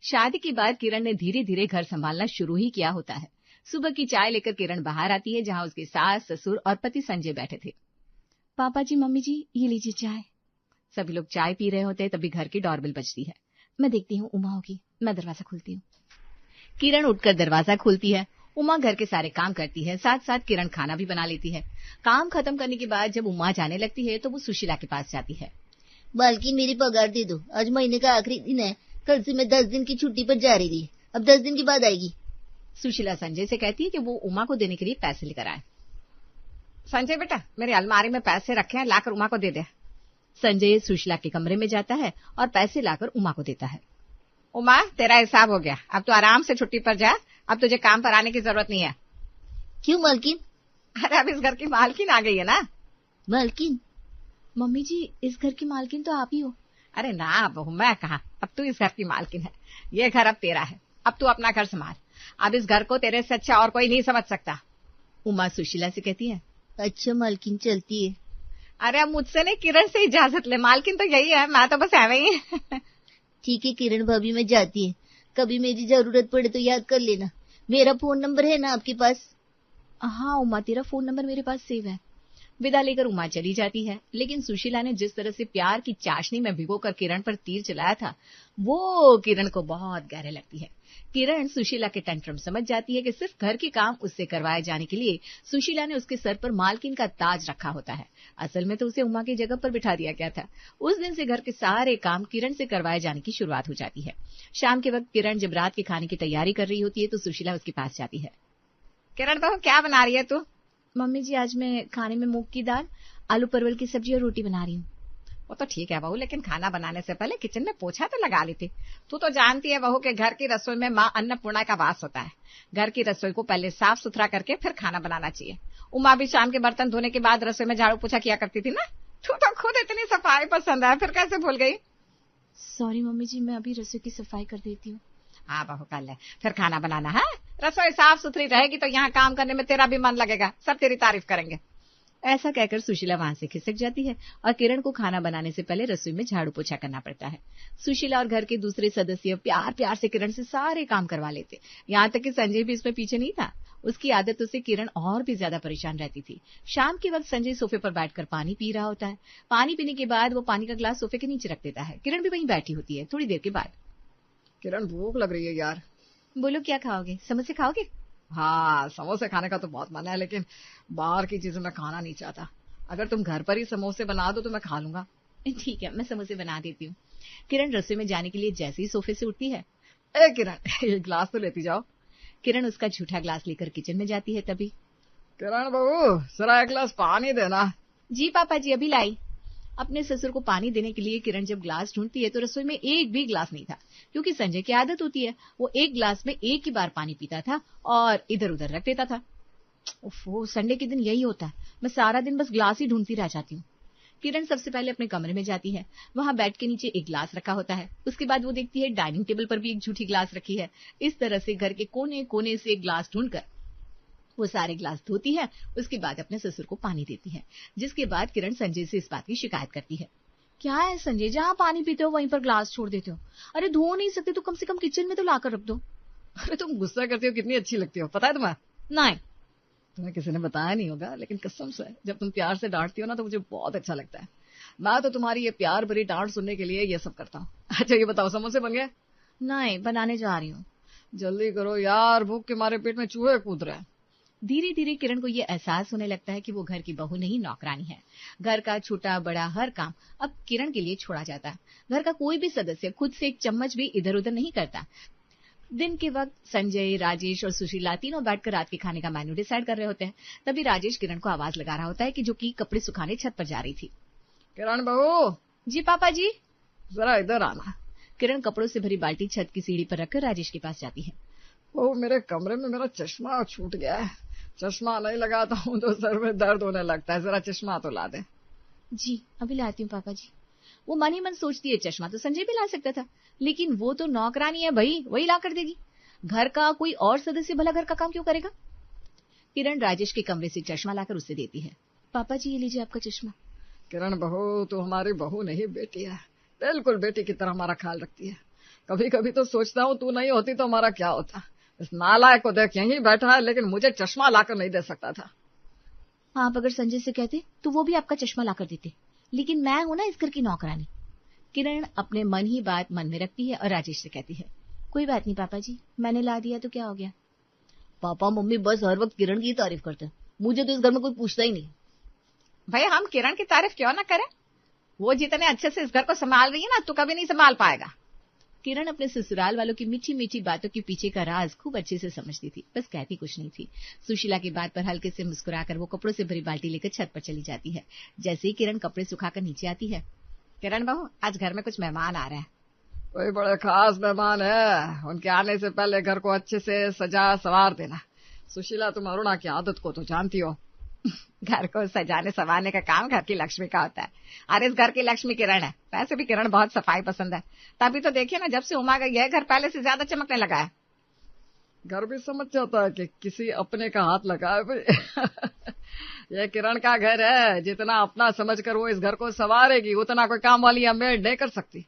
शादी के बाद किरण ने धीरे धीरे घर संभालना शुरू ही किया होता है। सुबह की चाय लेकर किरण बाहर आती है, जहां उसके सास, ससुर और पति संजय बैठे थे। पापा जी, मम्मी जी, ये लीजिए चाय। सभी लोग चाय पी रहे होते हैं, तभी घर की डोरबेल बजती है। मैं देखती हूँ उमा होगी, मैं दरवाजा खोलती हूँ। किरण उठकर दरवाजा खोलती है। उमा घर के सारे काम करती है, साथ साथ किरण खाना भी बना लेती है। काम खत्म करने के बाद जब उमा जाने लगती है तो वो सुशीला के पास जाती है। मालकिन, मेरी पगार दे दो, आज महीने का आखिरी दिन है। कल से मैं 10 दिन की छुट्टी पर जा रही थी, अब 10 दिन के बाद आएगी। सुशीला संजय से कहती है कि वो उमा को देने के लिए पैसे लेकर आए। संजय बेटा, मेरी अलमारी में पैसे रखे हैं, लाकर उमा को दे दे। संजय सुशीला के कमरे में जाता है और पैसे लाकर उमा को देता है। उमा, तेरा हिसाब हो गया, अब तो आराम से छुट्टी पर जा, अब तुझे काम पर आने की जरूरत नहीं है। क्यों मालकिन? अरे अब इस घर की मालकिन आ गई है ना। मालकिन? मम्मी जी, इस घर की मालकिन तो आप ही हो। अरे ना बहू, मैं कहा, अब तू इस घर की मालकिन है। ये घर अब तेरा है, अब तू अपना घर संभाल। अब इस घर को तेरे से अच्छा और कोई नहीं समझ सकता। उमा सुशीला से कहती है। अच्छा मालकिन, चलती है। अरे अब मुझसे नहीं, किरण से इजाजत ले, मालकिन तो यही है, मैं तो बस एवं ही। ठीक है किरण भाभी, मैं जाती है। कभी मेरी जरूरत पड़े तो याद कर लेना। मेरा फोन नंबर है ना आपके पास? हाँ उमा, तेरा फोन नंबर मेरे पास सेव है। विदा लेकर उमा चली जाती है, लेकिन सुशीला ने जिस तरह से प्यार की चाशनी में भिगोकर किरण पर तीर चलाया था, वो किरण को बहुत गहरे लगती है। किरण सुशीला के टेंट्रम समझ जाती है कि सिर्फ घर के काम उससे करवाए जाने के लिए सुशीला ने उसके सर पर मालकिन का ताज रखा होता है। असल में तो उसे उमा की जगह पर बिठा दिया गया था। उस दिन से घर के सारे काम किरण से करवाए जाने की शुरुआत हो जाती है। शाम के वक्त किरण जब रात के खाने की तैयारी कर रही होती है तो सुशीला उसके पास जाती है। किरण बहू, क्या बना रही है तू? मम्मी जी, आज मैं खाने में मूंग की दाल, आलू परवल की सब्जी और रोटी बना रही हूँ। वो तो ठीक है बहू, लेकिन खाना बनाने से पहले किचन में पोछा तो लगा लेती। तू तो जानती है बहू कि घर की रसोई में माँ अन्नपूर्णा का वास होता है। घर की रसोई को पहले साफ सुथरा करके फिर खाना बनाना चाहिए। उमा भी शाम के बर्तन धोने के बाद रसोई में झाड़ू पोछा किया करती थी ना। तू तो खुद इतनी सफाई पसंद है, फिर कैसे भूल गई? सॉरी मम्मी जी, मैं अभी रसोई की सफाई कर देती हूँ। हाँ बहू, कर ले, फिर खाना बनाना है। रसोई साफ सुथरी रहेगी तो यहाँ काम करने में तेरा भी मन लगेगा, सब तेरी तारीफ करेंगे। ऐसा कहकर सुशीला वहां से खिसक जाती है और किरण को खाना बनाने से पहले रसोई में झाड़ू पोछा करना पड़ता है। सुशीला और घर के दूसरे सदस्य प्यार प्यार से किरण से सारे काम करवा लेते, यहाँ तक कि संजय भी इसमें पीछे नहीं था। उसकी आदतों से किरण और भी ज्यादा परेशान रहती थी। शाम के वक्त संजय सोफे पर बैठकर पानी पी रहा होता है। पानी पीने के बाद वो पानी का ग्लास सोफे के नीचे रख देता है। किरण भी वहीं बैठी होती है। थोड़ी देर के बाद, किरण भूख लग रही है यार। बोलो क्या खाओगे? समोसे खाओगे? हाँ, समोसे खाने का तो बहुत मन है, लेकिन बाहर की चीजें मैं खाना नहीं चाहता। अगर तुम घर पर ही समोसे बना दो तो मैं खा लूंगा। ठीक है, मैं समोसे बना देती हूँ। किरण रसोई में जाने के लिए जैसे ही सोफे से उठती है, ए किरण, ये ग्लास तो लेती जाओ। किरण उसका झूठा ग्लास लेकर किचन में जाती है। तभी, किरण बहू, जरा एक ग्लास पानी देना। जी पापा जी, अभी लाई। अपने ससुर को पानी देने के लिए किरण जब ग्लास ढूंढती है तो रसोई में एक भी ग्लास नहीं था, क्योंकि संजय की आदत होती है, वो एक ग्लास में एक ही बार पानी पीता था और इधर उधर रख देता था। ओफो, संडे के दिन यही होता है, मैं सारा दिन बस ग्लास ही ढूंढती रह जाती हूँ। किरण सबसे पहले अपने कमरे में जाती है। वहां बेड के नीचे एक ग्लास रखा होता है। उसके बाद वो देखती है डाइनिंग टेबल पर भी एक झूठी ग्लास रखी है। इस तरह से घर के कोने कोने से एक ग्लास ढूंढकर वो सारे ग्लास धोती है। उसके बाद अपने ससुर को पानी देती है, जिसके बाद किरण संजय से इस बात की शिकायत करती है। क्या है संजय, जहाँ पानी पीते हो वहीं पर ग्लास छोड़ देते हो? अरे धो नहीं सकते तो कम से कम किचन में तो लाकर रख दो। अरे तुम गुस्सा करती हो, कितनी अच्छी लगती हो, पता है तुम्हें? नहीं, तुम्हें किसी ने बताया नहीं होगा, लेकिन कसम से जब तुम प्यार से डांटती हो ना तो मुझे बहुत अच्छा लगता है। मैं तो तुम्हारी ये प्यार भरी डांट सुनने के लिए ये सब करता हूँ। अच्छा ये बताओ, समोसे बन गए? नहीं, बनाने जा रही हूँ। जल्दी करो यार, भूख के मारे पेट में चूहे कूद रहे हैं। धीरे धीरे किरण को यह एहसास होने लगता है कि वो घर की बहू नहीं, नौकरानी है। घर का छोटा बड़ा हर काम अब किरण के लिए छोड़ा जाता है। घर का कोई भी सदस्य खुद से एक चम्मच भी इधर उधर नहीं करता। दिन के वक्त संजय, राजेश और सुशीला तीनों बैठकर रात के खाने का मेन्यू डिसाइड कर रहे होते हैं। तभी राजेश किरण को आवाज लगा रहा होता है कि जो कि कपड़े सुखाने छत पर जा रही थी। किरण बहू। जी पापा जी। जरा इधर आना। किरण कपड़ों से भरी बाल्टी छत की सीढ़ी पर रखकर राजेश के पास जाती है। वो मेरे कमरे में मेरा चश्मा छूट गया है, चश्मा नहीं लगाता हूँ तो सर में दर्द होने लगता है, जरा चश्मा तो ला दे। जी अभी लाती हूँ पापा जी। वो मन ही मन सोचती है चश्मा तो संजय भी ला सकता था, लेकिन वो तो नौकरानी है भाई, वही ला कर देगी। घर का कोई और सदस्य भला घर का काम क्यों करेगा? किरण राजेश के कमरे से चश्मा लाकर उसे देती है। पापा जी ये लीजिए आपका चश्मा। किरण बहू, तो हमारी बहू नहीं बेटी है, बिल्कुल बेटी की तरह हमारा ख्याल रखती है। कभी कभी तो सोचता हूँ तू नहीं होती तो हमारा क्या होता। इस नालायक को देख यहीं बैठा है, लेकिन मुझे चश्मा लाकर नहीं दे सकता था। आप अगर संजय से कहते तो वो भी आपका चश्मा लाकर देते, लेकिन मैं हूं ना इस घर की नौकरानी। किरण अपने मन ही बात मन में रखती है और राजेश से कहती है, कोई बात नहीं पापा जी, मैंने ला दिया तो क्या हो गया। पापा मम्मी बस हर वक्त किरण की तारीफ करते हैं, मुझे तो इस घर में कोई पूछता ही नहीं। भाई हम किरण की तारीफ क्यों ना करें, वो जितने अच्छे से इस घर को संभाल रही है ना, तू कभी नहीं संभाल पाएगा। किरण अपने ससुराल वालों की मीठी मीठी बातों के पीछे का राज खूब अच्छे से समझती थी, बस कहती कुछ नहीं थी। सुशीला की बात पर हल्के से मुस्कुराकर वो कपड़ों से भरी बाल्टी लेकर छत पर चली जाती है। जैसे ही किरण कपड़े सुखाकर नीचे आती है, किरण बहू आज घर में कुछ मेहमान आ रहे हैं। कोई बड़े खास मेहमान है, उनके आने से पहले घर को अच्छे से सजा सवार देना। सुशीला तुम अरुणा की आदत को तो जानती हो। घर को सजाने संवारने का काम घर की लक्ष्मी का होता है, और इस घर की लक्ष्मी किरण है। वैसे भी किरण बहुत सफाई पसंद है, तभी तो देखिए ना जब से उमा गई है घर पहले से ज्यादा चमकने लगा है। घर भी समझ जाता है कि किसी अपने का हाथ लगा है भाई। ये किरण का घर है, जितना अपना समझकर वो इस घर को संवारेगी उतना कोई काम वाली या मेड नहीं कर सकती।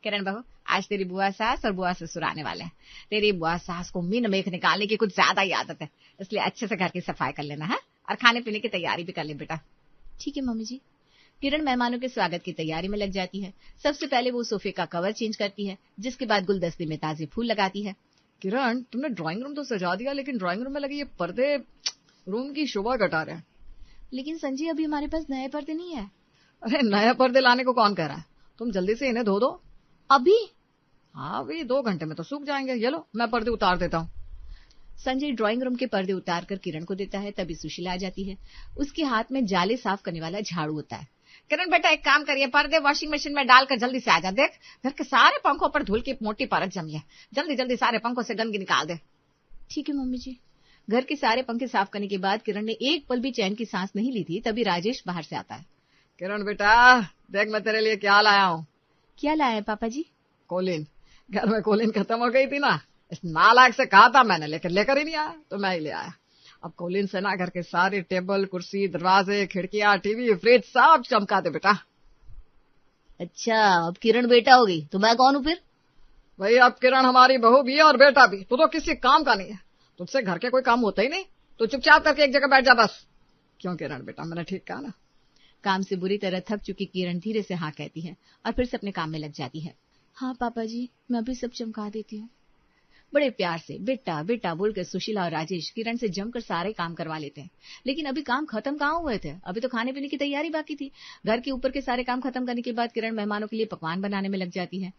किरण बहू आज तेरी बुआ सास और बुआ ससुर आने वाले हैं। तेरी बुआ सास को मीन मेख निकालने की कुछ ज्यादा ही आदत है, इसलिए अच्छे से घर की सफाई कर लेना है और खाने पीने की तैयारी भी कर ले बेटा। ठीक है मम्मी जी। किरण मेहमानों के स्वागत की तैयारी में लग जाती है। सबसे पहले वो सोफे का कवर चेंज करती है, जिसके बाद गुलदस्ते में ताजे फूल लगाती है। किरण तुमने ड्राइंग रूम तो सजा दिया, लेकिन ड्राइंग रूम में लगे ये पर्दे रूम की शोभा घटा रहे हैं। लेकिन संजय अभी हमारे पास नए पर्दे नहीं है। अरे नए पर्दे लाने को कौन कह रहा है, तुम जल्दी से इन्हें धो दो। अभी? हाँ अभी 2 घंटे में तो सूख जाएंगे। ये लो मैं पर्दे उतार देता हूँ। संजय ड्राइंग रूम के पर्दे उतारकर किरण को देता है, तभी सुशीला आ जाती है। उसके हाथ में जाले साफ करने वाला झाड़ू होता है। किरण बेटा एक काम करिए, पर्दे वॉशिंग मशीन में डालकर जल्दी से आ जा। देख घर के सारे पंखों पर धूल की मोटी परत जमी है, जल्दी जल्दी सारे पंखों से गंदगी निकाल दे। ठीक है मम्मी जी। घर के सारे पंखे साफ करने के बाद किरण ने एक पल भी चैन की सांस नहीं ली थी, तभी राजेश बाहर से आता है। किरण बेटा देख मैं तेरे लिए क्या लाया हूँ। क्या लाया है पापा जी? कोलिन। घर में कोलिन खत्म हो गई थी ना, इस नालायक से कहा था मैंने, लेकिन लेकर ही नहीं आया तो मैं ही ले आया। अब कोलिन से ना घर के सारे टेबल कुर्सी दरवाजे खिड़कियां टीवी फ्रिज सब चमका दे बेटा। अच्छा अब किरण बेटा हो गई तो मैं कौन हूँ फिर? भाई अब किरण हमारी बहू भी है और बेटा भी, तू तो किसी काम का नहीं है, तुझसे घर के कोई काम होता ही नहीं, तो चुपचाप करके एक जगह बैठ जा बस। क्यों किरण बेटा मैंने ठीक कहा ना? काम से बुरी तरह थक चुकी किरण धीरे से हाँ कहती है और फिर से अपने काम में लग जाती है। हाँ पापा जी मैं भी सब चमका देती हूँ। बड़े प्यार से बेटा बेटा बोलकर सुशीला और राजेश किरण से जमकर सारे काम करवा लेते हैं, लेकिन अभी काम खत्म कहाँ हुए थे, अभी तो खाने पीने की तैयारी बाकी थी। घर के ऊपर के सारे काम खत्म करने के बाद किरण मेहमानों के लिए पकवान बनाने में लग जाती है।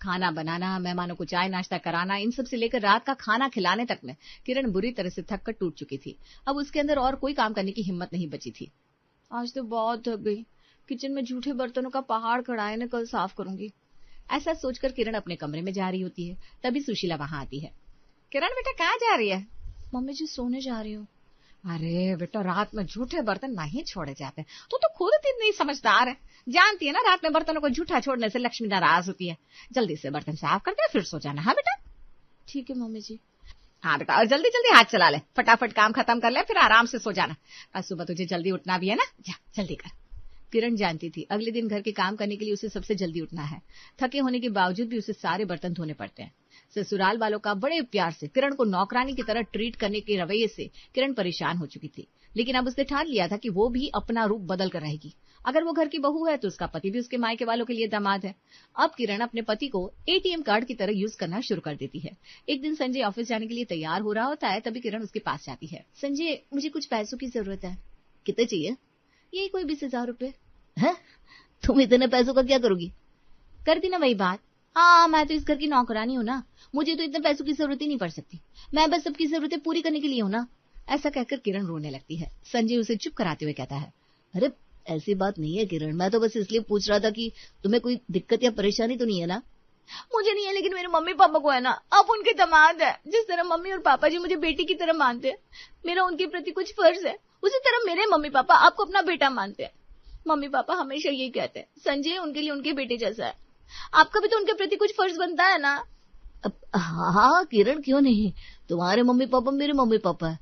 खाना बनाना, मेहमानों को चाय नाश्ता कराना, इन सब से लेकर रात का खाना खिलाने तक में किरण बुरी तरह से थक कर टूट चुकी थी। अब उसके अंदर और कोई काम करने की हिम्मत नहीं बची थी। आज तो बहुत थक गई, किचन में जूठे बर्तनों का पहाड़ खड़ा है ना, कल साफ करूंगी। ऐसा सोचकर किरण अपने कमरे में जा रही होती है, तभी सुशीला वहां आती है। किरण बेटा कहाँ जा रही है? मम्मी जी सोने जा रही हूँ। अरे बेटा रात में झूठे बर्तन नहीं छोड़े जाते, तो खुद इतनी समझदार है, जानती है ना रात में बर्तनों को झूठा छोड़ने से लक्ष्मी नाराज होती है। जल्दी से बर्तन साफ कर दे फिर सो जाना। हाँ बेटा? ठीक है मम्मी जी। हाँ बेटा और जल्दी जल्दी हाथ चला ले, फटाफट काम खत्म कर ले फिर आराम से सो जाना। कल सुबह तुझे जल्दी उठना भी है ना, जा जल्दी कर। किरण जानती थी अगले दिन घर के काम करने के लिए उसे सबसे जल्दी उठना है। थके होने के बावजूद भी उसे सारे बर्तन धोने पड़ते हैं। ससुराल वालों का बड़े प्यार से किरण को नौकरानी की तरह ट्रीट करने के रवैये से किरण परेशान हो चुकी थी, लेकिन अब उसने ठान लिया था कि वो भी अपना रूप बदल कर रहेगी। अगर वो घर की बहू है तो उसका पति भी उसके मायके वालों के लिए दामाद है। अब किरण अपने पति को एटीएम कार्ड की तरह यूज करना शुरू कर देती है। एक दिन संजय ऑफिस जाने के लिए तैयार हो रहा होता है, तभी किरण उसके पास जाती है। संजय मुझे कुछ पैसों की जरूरत है। कितने चाहिए? यही कोई 20,000 रुपए। है? तुम इतने पैसों का क्या करोगी? कर दी ना वही बात। हाँ मैं तो इस घर की नौकरानी हूँ ना, मुझे तो इतने पैसों की जरूरत ही नहीं पड़ सकती, मैं बस सबकी जरूरतें पूरी करने के लिए हूँ ना। ऐसा कहकर किरण रोने लगती है। संजय उसे चुप कराते हुए कहता है, अरे ऐसी बात नहीं है किरण, मैं तो बस इसलिए पूछ रहा था कि तुम्हें कोई दिक्कत या परेशानी तो नहीं है ना? मुझे नहीं है, लेकिन मेरे मम्मी पापा को है ना, आप उनके दामाद है। जिस तरह मम्मी और पापा जी मुझे बेटी की तरह मानते हैं, मेरा उनके प्रति कुछ फर्ज है, उसी तरह मेरे मम्मी पापा आपको अपना बेटा मानते हैं। मम्मी पापा हमेशा यही कहते हैं, संजय उनके लिए उनके बेटे जैसा है, आपका भी तो उनके प्रति कुछ फर्ज बनता है ना। हाँ किरण क्यों नहीं, तुम्हारे मम्मी पापा मेरे मम्मी पापा है।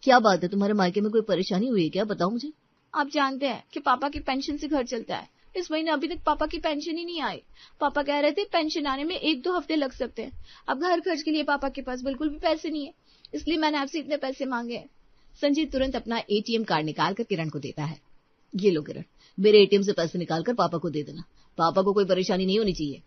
क्या बात है, तुम्हारे मायके में कोई परेशानी हुई है क्या? बताओ मुझे। आप जानते हैं कि पापा की पेंशन से घर चलता है, इस महीने अभी तक पापा की पेंशन ही नहीं आई। पापा कह रहे थे पेंशन आने में 1-2 हफ्ते लग सकते हैं। अब घर खर्च के लिए पापा के पास बिल्कुल भी पैसे नहीं है, इसलिए मैंने आपसे इतने पैसे मांगे हैं। संजय तुरंत अपना एटीएम कार्ड निकालकर किरण को देता है। ये लो किरण, मेरे एटीएम से पैसे निकालकर पापा को दे देना। पापा को कोई परेशानी नहीं होनी चाहिए।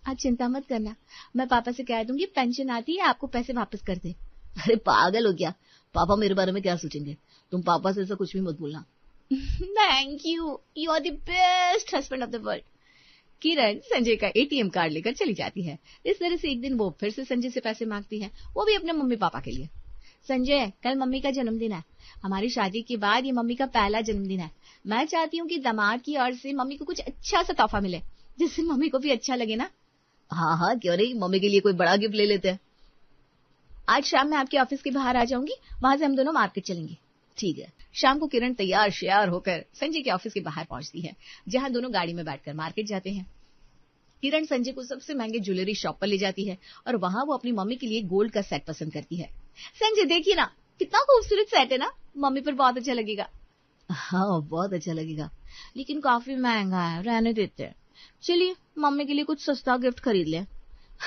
आप चिंता मत करना, मैं पापा से कह दूंगी पेंशन आती है आपको पैसे वापस कर दे। अरे पागल हो क्या? पापा मेरे बारे में क्या सोचेंगे? तुम पापा से ऐसा कुछ भी मत बोलना। Thank you, you are the best husband of the world. Kiran Sanjay का एटीएम कार्ड लेकर चली जाती है। इस तरह से एक दिन वो फिर से संजय से पैसे मांगती है, वो भी अपने मम्मी पापा के लिए। संजय, कल मम्मी का जन्मदिन है। हमारी शादी के बाद ये मम्मी का पहला जन्मदिन है। मैं चाहती हूँ कि दामाद की ओर से मम्मी को कुछ अच्छा सा तोहफा मिले, जिससे मम्मी को भी अच्छा लगे ना। हाँ हाँ, क्यों नहीं, मम्मी के लिए कोई बड़ा गिफ्ट ले लेते हैं। आज शाम में आपके ऑफिस के बाहर आ जाऊंगी, वहां से हम दोनों मार्केट चलेंगे। ठीक है। शाम को किरण तैयार श्यार होकर संजय के ऑफिस के बाहर पहुंचती है, जहां दोनों गाड़ी में बैठकर मार्केट जाते हैं। किरण संजय को सबसे महंगे ज्वेलरी शॉप पर ले जाती है और वहां वो अपनी मम्मी के लिए गोल्ड का सेट पसंद करती है। संजय देखिए ना, कितना खूबसूरत सेट है ना, मम्मी पर बहुत अच्छा लगेगा। हाँ, बहुत अच्छा लगेगा, लेकिन काफी महंगा है, रहने देते हैं। चलिए मम्मी के लिए कुछ सस्ता गिफ्ट खरीद लें।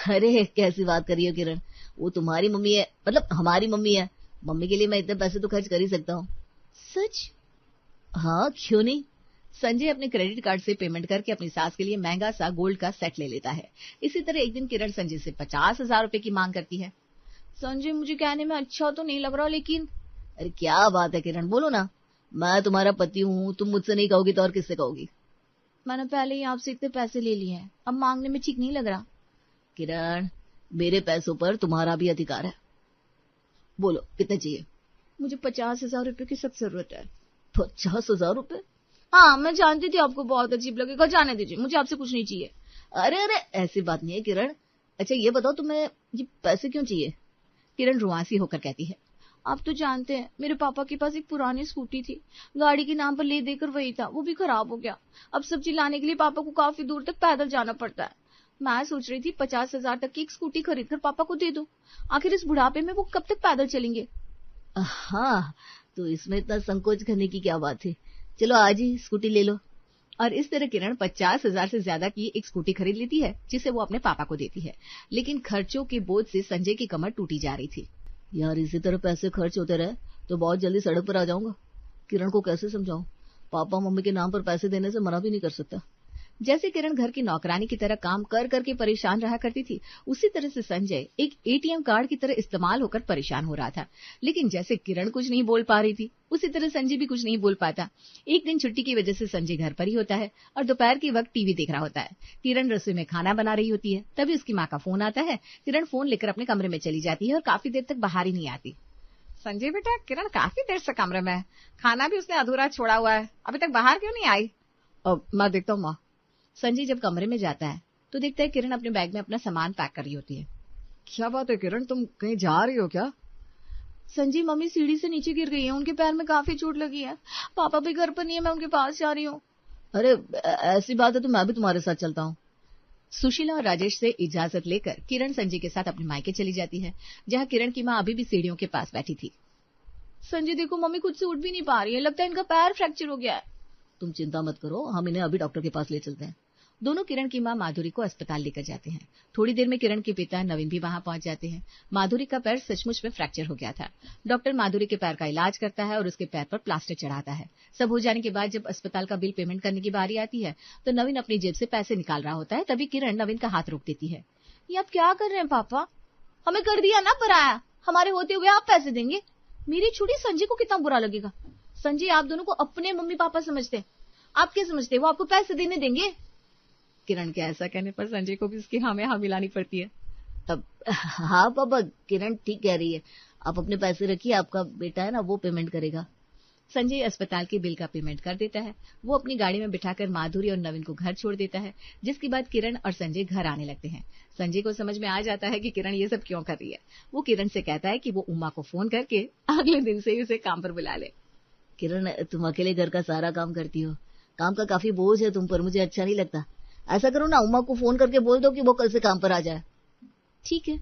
अरे कैसी बात कर रही हो किरण, वो तुम्हारी मम्मी है, मतलब हमारी मम्मी है। मम्मी के लिए मैं इतने पैसे तो खर्च कर ही सकता हूँ। सच? हाँ, क्यों नहीं। संजय अपने क्रेडिट कार्ड से पेमेंट करके अपनी सास के लिए महंगा सा गोल्ड का सेट ले लेता है। इसी तरह एक दिन किरण संजय से 50,000 रुपए की मांग करती है। संजय, मुझे कहने में अच्छा तो नहीं लग रहा, लेकिन। अरे क्या बात है किरण, बोलो ना। मैं तुम्हारा पति हूँ, तुम मुझसे नहीं कहोगी तो और किससे कहोगी? मैंने पहले ही आपसे इतने पैसे ले लिए हैं, अब मांगने में ठीक नहीं लग रहा। किरण, मेरे पैसों पर तुम्हारा भी अधिकार है। बोलो कितने चाहिए? मुझे 50,000 रुपए की सख्त जरूरत है। 50,000 रुपए? हाँ, मैं जानती थी आपको बहुत अजीब लगेगा, जाने दीजिए, मुझे आपसे कुछ नहीं चाहिए। अरे अरे, ऐसी बात नहीं है किरण। अच्छा ये बताओ, तुम्हें ये पैसे क्यों चाहिए? किरण रुआसी होकर कहती है, आप तो जानते हैं मेरे पापा के पास एक पुरानी स्कूटी थी, गाड़ी के नाम पर ले देकर वही था, वो भी खराब हो गया। अब सब्जी लाने के लिए पापा को काफी दूर तक पैदल जाना पड़ता है। मैं सोच रही थी 50,000 तक की एक स्कूटी खरीदकर पापा को दे दूं। आखिर इस बुढ़ापे में वो कब तक पैदल चलेंगे? हाँ, तो इसमें इतना संकोच करने की क्या बात है, चलो आज ही स्कूटी ले लो। और इस तरह किरण 50,000 से ज्यादा की एक स्कूटी खरीद लेती है, जिसे वो अपने पापा को देती है। लेकिन खर्चों के बोझ से संजय की कमर टूटी जा रही थी। यार, इसी तरह पैसे खर्च होते रहे तो बहुत जल्दी सड़क पर आ जाऊंगा। किरण को कैसे समझाऊं? पापा मम्मी के नाम पर पैसे देने से मना भी नहीं कर सकता। जैसे किरण घर की नौकरानी की तरह काम कर करके परेशान रहा करती थी, उसी तरह से संजय एक एटीएम कार्ड की तरह इस्तेमाल होकर परेशान हो रहा था। लेकिन जैसे किरण कुछ नहीं बोल पा रही थी, उसी तरह संजय भी कुछ नहीं बोल पाता। एक दिन छुट्टी की वजह से संजय घर पर ही होता है और दोपहर के वक्त टीवी देख रहा होता है। किरण रसोई में खाना बना रही होती है, तभी उसकी माँ का फोन आता है। किरण फोन लेकर अपने कमरे में चली जाती है और काफी देर तक बाहर ही नहीं आती। संजय बेटा, किरण काफी देर से कमरे में है, खाना भी उसने अधूरा छोड़ा हुआ है, अभी तक बाहर क्यों नहीं आई? अब मैं देखता हूँ माँ। संजय जब कमरे में जाता है तो देखता है किरण अपने बैग में अपना सामान पैक कर रही होती है। क्या बात है किरण, तुम कहीं जा रही हो क्या? संजय, मम्मी सीढ़ी से नीचे गिर गई है, उनके पैर में काफी चोट लगी है। पापा भी घर पर नहीं है, मैं उनके पास जा रही हूँ। अरे ऐसी बात है तो मैं भी तुम्हारे साथ चलता हूँ। सुशीला और राजेश से इजाजत लेकर किरण संजय के साथ अपने मायके चली जाती है, जहाँ किरण की माँ अभी भी सीढ़ियों के पास बैठी थी। संजय देखो, मम्मी खुद से उठ भी नहीं पा रही है, लगता है इनका पैर फ्रैक्चर हो गया है। तुम चिंता मत करो, हम इन्हें अभी डॉक्टर के पास ले चलते हैं। दोनों किरण की मां माधुरी को अस्पताल लेकर जाते हैं। थोड़ी देर में किरण के पिता नवीन भी वहां पहुंच जाते हैं। माधुरी का पैर सचमुच में फ्रैक्चर हो गया था। डॉक्टर माधुरी के पैर का इलाज करता है और उसके पैर पर प्लास्टर चढ़ाता है। सब हो जाने के बाद जब अस्पताल का बिल पेमेंट करने की बारी आती है तो नवीन अपनी जेब से पैसे निकाल रहा होता है। तभी किरण नवीन का हाथ रोक देती है। ये आप क्या कर रहे हैं पापा? हमें कर दिया ना पराया, हमारे होते हुए आप पैसे देंगे? मेरी छुड़ी संजय को कितना बुरा लगेगा। संजय आप दोनों को अपने मम्मी पापा समझते, आप क्या समझते वो आपको पैसे देने देंगे? किरण के ऐसा कहने पर संजय को भी उसकी हाँ में हाँ मिलानी पड़ती है। अब हाँ पापा, किरण ठीक कह रही है, आप अपने पैसे रखिए, आपका बेटा है ना वो पेमेंट करेगा। संजय अस्पताल के बिल का पेमेंट कर देता है। वो अपनी गाड़ी में बिठाकर माधुरी और नवीन को घर छोड़ देता है, जिसके बाद किरण और संजय घर आने लगते हैं। संजय को समझ में आ जाता है कि किरण ये सब क्यों कर रही है। वो किरण से कहता है कि वो उमा को फोन करके अगले दिन से ही उसे काम पर बुला ले। किरण, तुम अकेले घर का सारा काम करती हो, काम का काफी बोझ है तुम पर, मुझे अच्छा नहीं लगता। ऐसा करो ना, उमा को फोन करके बोल दो कि वो कल से काम पर आ जाए। ठीक है,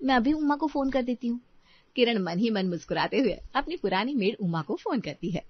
मैं अभी उमा को फोन कर देती हूँ। किरण मन ही मन मुस्कुराते हुए अपनी पुरानी मेड उमा को फोन करती है।